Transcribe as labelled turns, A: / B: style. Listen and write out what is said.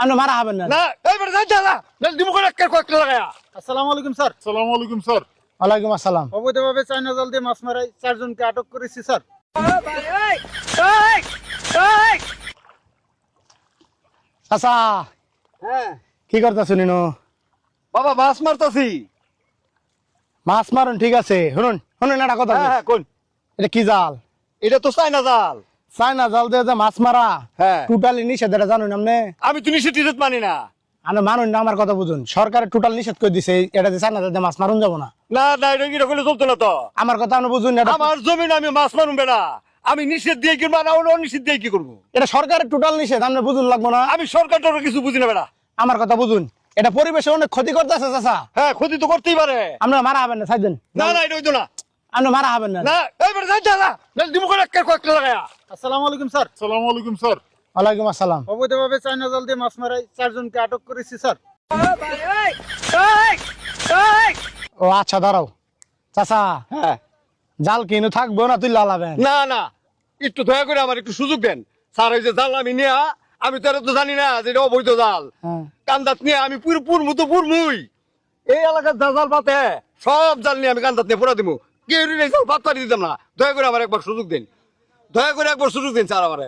A: আপনি মারা হবেন না।
B: না এইবার যাই যা দিমু করে এক কয়েকটা লাগায়া।
C: আসসালামু আলাইকুম স্যার।
D: আসসালামু আলাইকুম স্যার।
A: ওয়ালাইকুম আসসালাম।
C: অবৈধভাবে চায়না জাল দিয়ে মাছ মারায় 4 জনকে আটক করেছি স্যার।
A: চাচা
B: হ্যাঁ
A: কি করতেছো নিনো?
B: বাবা মাছ মারতাছি।
A: মাছ মারুন ঠিক আছে, শুনুন শুনুন একটা কথা
B: হ্যাঁ
A: কই।
B: হ্যাঁ কোন
A: এটা কি জাল?
B: এটা তো চায়না জাল।
A: চায়না জাল দিয়ে যে মাছ মারা
B: হ্যাঁ
A: টোটালি নিষেধ, এটা জানুন আপনি?
B: আমি তো নিষেধ টিষেধ মানি না।
A: আপনি মানুন না, আমার কথা বুঝুন। সরকার টোটাল নিষেধ করে দিছে, এটা যে চায়না জাল দিয়ে মাছ মারুন যাব না।
B: না না এটা কি রকম চলতো না তো।
A: আমার কথা আপনি বুঝুন।
B: আমার জমিন আমি মাছ মারুম বেড়া। আমি নিষেধ দিয়ে কি মারা হলো, নিষেধ দিয়ে কি করবো?
A: এটা সরকারের টোটাল নিষেধ, আপনি বুঝুন লাগবো না?
B: আমি সরকারটারও কিছু বুঝি না বেড়া।
A: আমার কথা বুঝুন, এটা পরিবেশে অনেক ক্ষতি করতেছে চাচা।
B: হ্যাঁ ক্ষতি তো করতেই পারে।
A: আপনি মারা হবেন না, ছাড় দেন।
B: না না এটা হইতো না।
A: আপনি মারা হবেন না।
B: না এইবার যাই যা দিমু করে এক কয়েকটা লাগায়া।
C: আসসালামু আলাইকুম স্যার।
D: আসসালামু আলাইকুম স্যার।
A: ওয়ালাইকুম আসসালাম।
C: অবৈধভাবে চায়না জাল দিয়ে মাছ মারায় 4 জনকে আটক করেছি স্যার।
A: ও আচ্ছা দাঁড়াও চাচা,
B: হ্যাঁ
A: জাল কিনু থাকবো না তুই লালাবেন?
B: না না একটু দয়া করে আমার একটু সুযোগ দেন স্যার। ওই যে জাল আমি নিয়া, আমি তো তো জানি না যে এটা অবৈধ জাল।
A: হ্যাঁ।
B: কান্দাত নিয়ে আমি পুরমুই এই এলাকার যা জাল পাতে সব জাল নিয়ে আমি কান্দাত নিয়ে পুরা দিবো। কেউ এই জাল পাত পারি দিতাম না। দয়া করে আমার একবার সুযোগ দিন, দয়া করে একবার সুযোগ দিন স্যার আমারে।